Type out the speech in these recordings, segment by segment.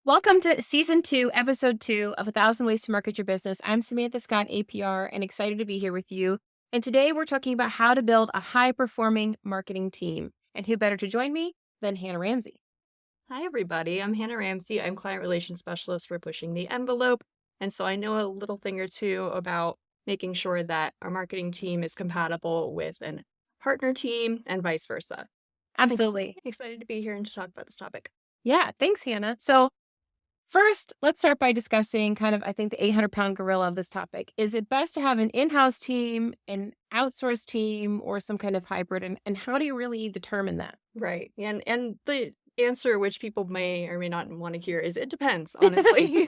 Welcome to season 2, episode 2 of 1,000 Ways to Market Your Business. I'm Samantha Scott, APR, and excited to be here with you. And today we're talking about how to build a high performing marketing team. And who better to join me than Hannah Ramsey? Hi, everybody. I'm Hannah Ramsey. I'm Client Relations Specialist for Pushing the Envelope. And so I know a little thing or two about making sure that our marketing team is compatible with a partner team and vice versa. Absolutely. Excited to be here and to talk about this topic. Yeah, thanks, Hannah. So, first, let's start by discussing kind of, I think, the 800-pound gorilla of this topic. Is it best to have an in house team, an outsourced team, or some kind of hybrid? And how do you really determine that? Right. And the answer, which people may or may not want to hear, is it depends, honestly.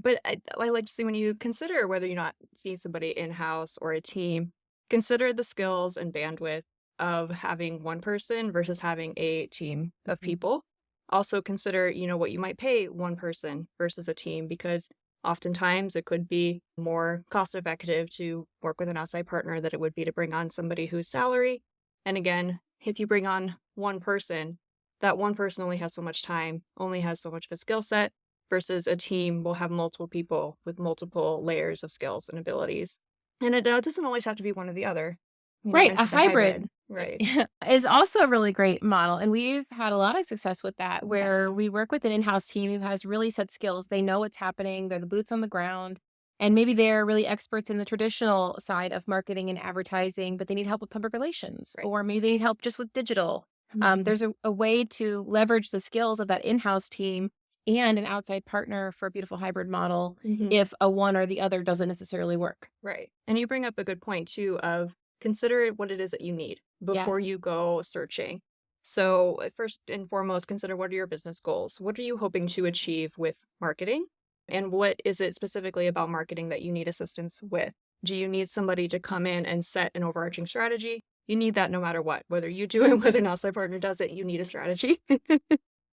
But I like to say when you consider whether you're not seeing somebody in-house or a team, consider the skills and bandwidth of having one person versus having a team of Mhm. people. Also consider, what you might pay one person versus a team, because oftentimes it could be more cost effective to work with an outside partner than it would be to bring on somebody whose salary. And again, if you bring on one person, that one person only has so much time, only has so much of a skill set versus a team will have multiple people with multiple layers of skills and abilities. And it doesn't always have to be one or the other. You Right, a mentioned the hybrid hybrid, right? is also a really great model, and we've had a lot of success with that, where Yes. we work with an in-house team who has really set skills. They know what's happening, they're the boots on the ground, and maybe they're really experts in the traditional side of marketing and advertising, but they need help with public relations, Right. or maybe they need help just with digital. Mhm. There's a way to leverage the skills of that in-house team and an outside partner for a beautiful hybrid model Mhm. if a one or the other doesn't necessarily work. Right. And you bring up a good point too of consider what it is that you need before Yes. you go searching. So, first and foremost, consider what are your business goals? What are you hoping to achieve with marketing? And what is it specifically about marketing that you need assistance with? Do you need somebody to come in and set an overarching strategy? You need that no matter what. Whether you do it, whether an outside partner does it, you need a strategy.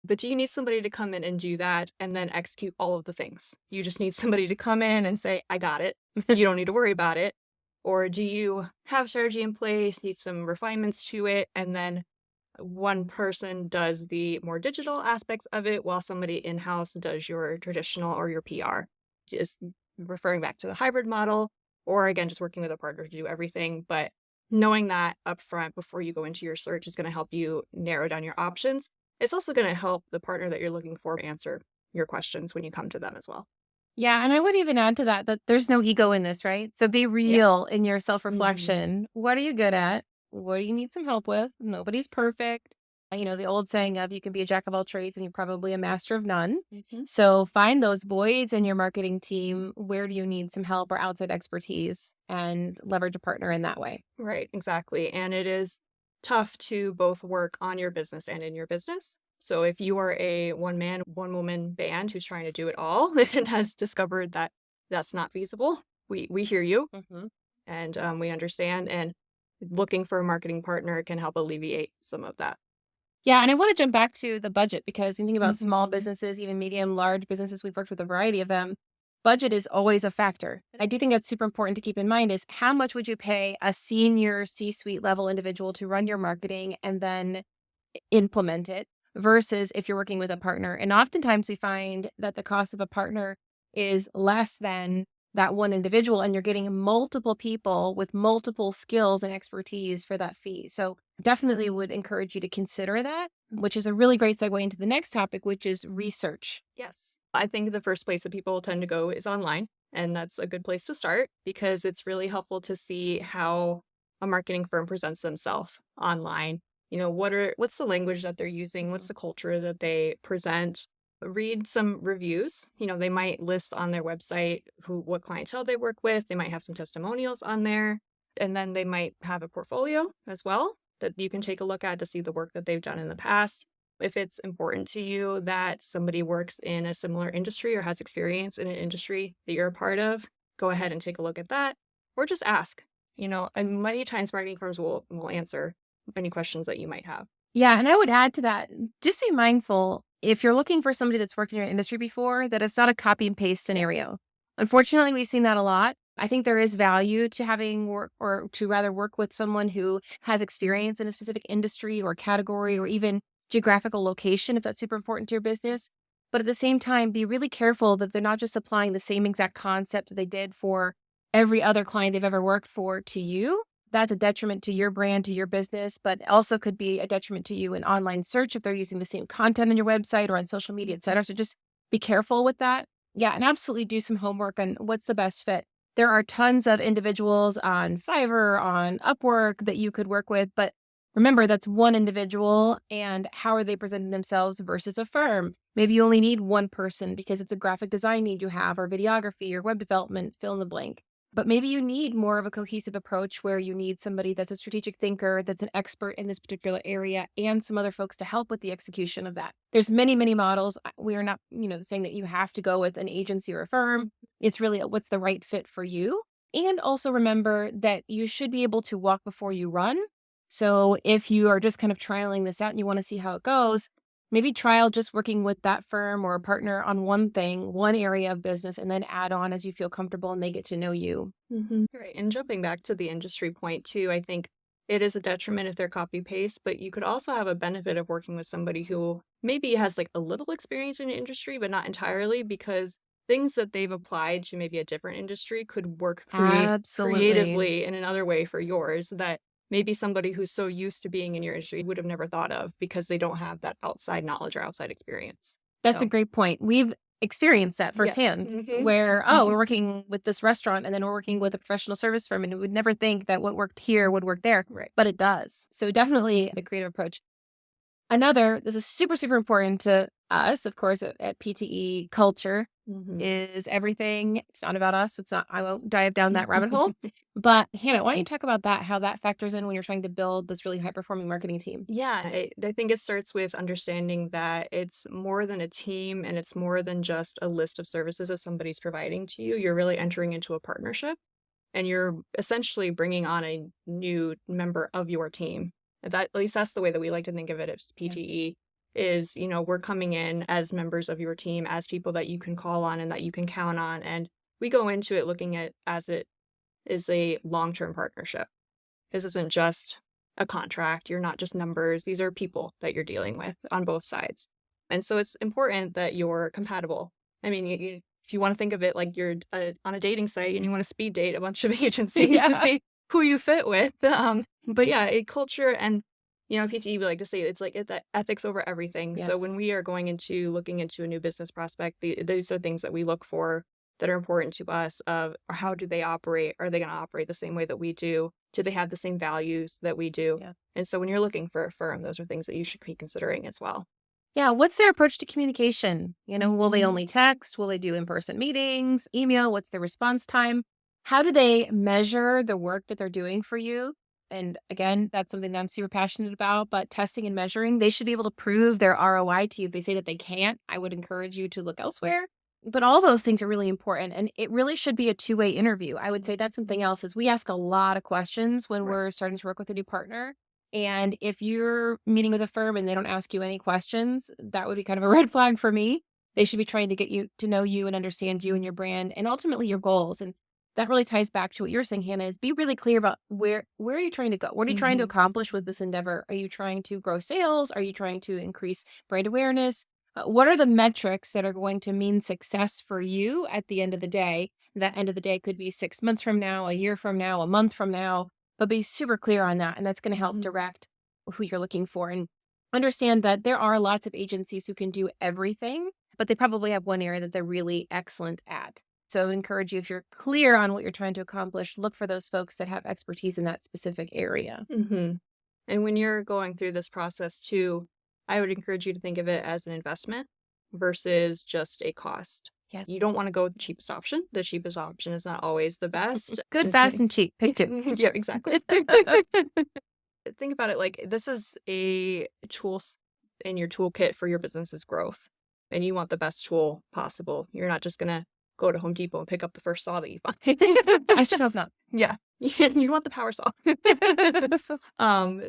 But do you need somebody to come in and do that and then execute all of the things? You just need somebody to come in and say, I got it. You don't need to worry about it. Or do you have strategy in place, need some refinements to it, and then one person does the more digital aspects of it while somebody in-house does your traditional or your PR? Just referring back to the hybrid model, or again, just working with a partner to do everything. But knowing that upfront before you go into your search is going to help you narrow down your options. It's also going to help the partner that you're looking for answer your questions when you come to them as well. Yeah, and I would even add to that that there's no ego in this, right? So be Yeah. real in your Hmm. self-reflection. What are you good at? What do you need some help with? Nobody's perfect. The old saying of you can be a jack of all trades and you're probably a master of none. Hmm. So find those voids in your marketing team. Where do you need some help or outside expertise and leverage a partner in that way? Right, exactly. And it is tough to both work on your business and in your business. So if you are a one man, one woman band who's trying to do it all and has discovered that that's not feasible, we hear you Mhm. and we understand. And looking for a marketing partner can help alleviate some of that. Yeah, and I want to jump back to the budget because when you think about small Hmm. businesses, even medium, large businesses, we've worked with a variety of them. Budget is always a factor. I do think that's super important to keep in mind is how much would you pay a senior C-suite level individual to run your marketing and then implement it versus if you're working with a partner. And oftentimes we find that the cost of a partner is less than that one individual, and you're getting multiple people with multiple skills and expertise for that fee. So definitely would encourage you to consider that, which is a really great segue into the next topic, which is research. Yes. I think the first place that people tend to go is online. And that's a good place to start because it's really helpful to see how a marketing firm presents themselves online. What's the language that they're using? What's Mhm. the culture that they present? Read some reviews. They might list on their website what clientele they work with. They might have some testimonials on there. And then they might have a portfolio as well that you can take a look at to see the work that they've done in the past. If it's important to you that somebody works in a similar industry or has experience in an industry that you're a part of, go ahead and take a look at that or just ask. And many times marketing firms will answer any questions that you might have. Yeah, and I would add to that, just be mindful if you're looking for somebody that's worked in your industry before, that it's not a copy and paste Yes. scenario. Unfortunately, we've seen that a lot. I think there is value to having work or to rather work with someone who has experience in a specific industry or category or even geographical location if that's super important to your business. But at the same time, be really careful that they're not just applying the same exact concept that they did for every other client they've ever worked for to you. That's a detriment to your brand, to your business, but also could be a detriment to you in online search if they're using the same content on your website or on social media, et cetera. So just be careful with that. Yeah, and absolutely do some homework on what's the best fit. There are tons of individuals on Fiverr, on Upwork that you could work with, but remember that's one individual and how are they presenting themselves versus a firm? Maybe you only need one person because it's a graphic design need you have, or videography, or web development, fill in the blank. But maybe you need more of a cohesive approach where you need somebody that's a strategic thinker, that's an expert in this particular area, and some other folks to help with the execution of that. There's many, many models. We are not, saying that you have to go with an agency or a firm. It's really what's the right fit for you. And also remember that you should be able to walk before you run. So if you are just kind of trialing this out and you want to see how it goes, maybe trial just working with that firm or a partner on one thing, one area of business, and then add on as you feel comfortable and they get to know you. Right. And jumping back to the industry point too, I think it is a detriment if they're copy paste, but you could also have a benefit of working with somebody who maybe has like a little experience in the industry, but not entirely, because things that they've applied to maybe a different industry could work Absolutely. creatively in another way for yours that maybe somebody who's so used to being in your industry would have never thought of because they don't have that outside knowledge or outside experience. That's a So, great point. We've experienced that yes. firsthand where, we're working with this restaurant and then we're working with a professional service firm and we would never think that what worked here would work there, Right. but it does. So definitely the creative approach. This is super, super important to us, of course, at PTE culture Hmm. is everything. It's not about us. It's not, I won't dive down that rabbit hole. But Hannah, why don't you talk about that, how that factors in when you're trying to build this really high performing marketing team? Yeah, I think it starts with understanding that it's more than a team and it's more than just a list of services that somebody's providing to you. You're really entering into a partnership and you're essentially bringing on a new member of your team. That at least that's the way that we like to think of it as Yeah. PTE is, we're coming in as members of your team, as people that you can call on and that you can count on. And we go into it looking at as it is a long-term partnership. This isn't just a contract. You're not just numbers. These are people that you're dealing with on both sides. And so it's important that you're compatible. I mean, if you want to think of it like you're on a dating site and you want to speed date a bunch of agencies to Yeah. see who you fit with. But yeah, a culture and, PTE, we like to say it's like that ethics over everything. So when Yes. we are going into looking into a new business prospect, these are things that we look for that are important to us of how do they operate? Are they going to operate the same way that we do? Do they have the same values that we do? Yeah. And so when you're looking for a firm, those are things that you should be considering as well. Yeah. What's their approach to communication? Will they Mhm. only text? Will they do in person meetings, email? What's their response time? How do they measure the work that they're doing for you? And again, that's something that I'm super passionate about, but testing and measuring, they should be able to prove their ROI to you. If they say that they can't, I would encourage you to look elsewhere. But all those things are really important. And it really should be a two-way interview. I would say that's something else is we ask a lot of questions when Right. we're starting to work with a new partner. And if you're meeting with a firm and they don't ask you any questions, that would be kind of a red flag for me. They should be trying to get you to know you and understand you and your brand and ultimately your goals. And that really ties back to what you're saying, Hannah, is be really clear about where are you trying to go? What are you trying to Mhm. accomplish with this endeavor? Are you trying to grow sales? Are you trying to increase brand awareness? What are the metrics that are going to mean success for you at the end of the day? That end of the day could be 6 months from now, a year from now, a month from now, but be super clear on that. And that's going to help Mhm. direct who you're looking for and understand that there are lots of agencies who can do everything, but they probably have one area that they're really excellent at. So I encourage you, if you're clear on what you're trying to accomplish, look for those folks that have expertise in that specific area. Mhm. And when you're going through this process too, I would encourage you to think of it as an investment versus just a cost. Yes. You don't want to go with the cheapest option. The cheapest option is not always the best. Good, And so, fast, and cheap. Pick two. yeah, exactly. Think about it like this is a tool in your toolkit for your business's growth, and you want the best tool possible. You're not just gonna go to Home Depot and pick up the first saw that you I find. should hope not. Yeah, you want the power saw.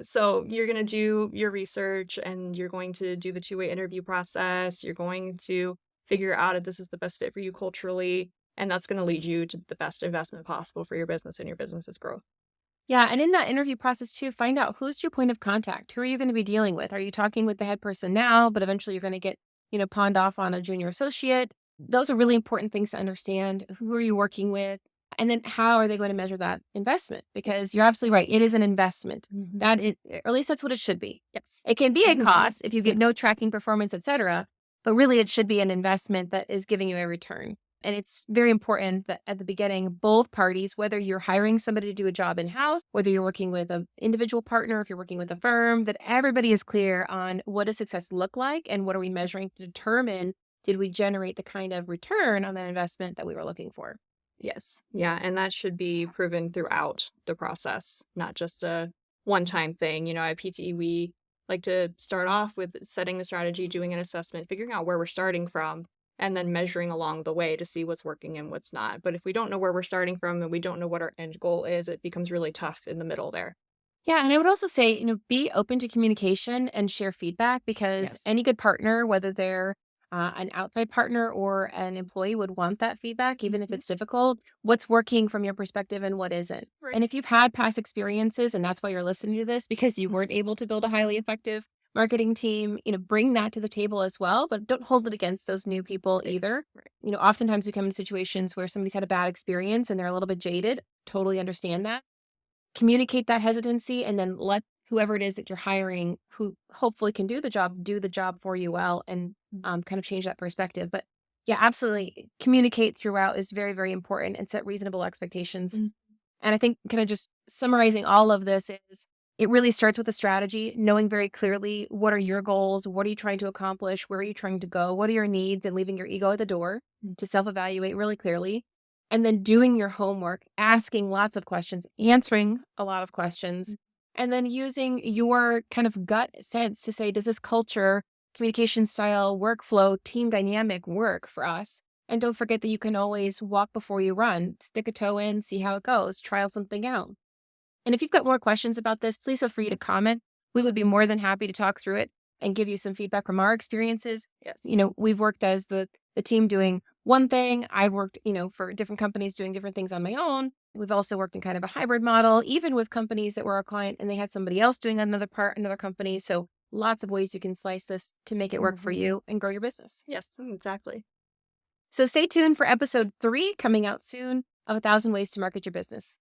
So you're gonna do your research, and you're going to do the two-way interview process. You're going to figure out if this is the best fit for you culturally, and that's gonna lead you to the best investment possible for your business and your business's growth. Yeah, and in that interview process too, find out who's your point of contact. Who are you going to be dealing with? Are you talking with the head person now, but eventually you're going to get pawned off on a junior associate. Those are really important things to understand. Who are you working with? And then how are they going to measure that investment? Because you're absolutely right. It is an investment. Mhm. That is, or at least that's what it should be. Yes. It can be a cost if you get no tracking performance, etc. But really, it should be an investment that is giving you a return. And it's very important that at the beginning, both parties, whether you're hiring somebody to do a job in house, whether you're working with an individual partner, if you're working with a firm, that everybody is clear on what does success look like and what are we measuring to determine did we generate the kind of return on that investment that we were looking for. Yes. Yeah, and that should be proven throughout the process, not just a one-time thing. At PTE, we like to start off with setting a strategy, doing an assessment, figuring out where we're starting from, and then measuring along the way to see what's working and what's not. But if we don't know where we're starting from and we don't know what our end goal is, it becomes really tough in the middle there. Yeah, and I would also say, be open to communication and share feedback because Yes. any good partner, whether they're an outside partner or an employee, would want that feedback, even if Mhm. it's difficult. What's working from your perspective and what isn't. Right. And if you've had past experiences and that's why you're listening to this because you weren't able to build a highly effective marketing team, bring that to the table as well, but don't hold it against those new people Right. either. Right. Oftentimes we come in situations where somebody's had a bad experience and they're a little bit jaded. Totally understand that. Communicate that hesitancy and then let whoever it is that you're hiring who hopefully can do the job for you well and kind of change that perspective. But yeah, absolutely. Communicate throughout is very, very important and set reasonable expectations. Mhm. And I think kind of just summarizing all of this is it really starts with a strategy, knowing very clearly what are your goals, what are you trying to accomplish, where are you trying to go, what are your needs, and leaving your ego at the door Mm. to self evaluate really clearly. And then doing your homework, asking lots of questions, answering a lot of questions, and then using your kind of gut sense to say, does this culture, communication style, workflow, team dynamic work for us? And don't forget that you can always walk before you run, stick a toe in, see how it goes, trial something out. And if you've got more questions about this, please feel free to comment. We would be more than happy to talk through it and give you some feedback from our experiences. Yes. We've worked as the team doing one thing. I've worked, for different companies doing different things on my own. We've also worked in kind of a hybrid model, even with companies that were our client and they had somebody else doing another part, another company. So lots of ways you can slice this to make it work for Mhm. you and grow your business. Yes, exactly. So stay tuned for episode 3 coming out soon of 1,000 Ways to Market Your Business.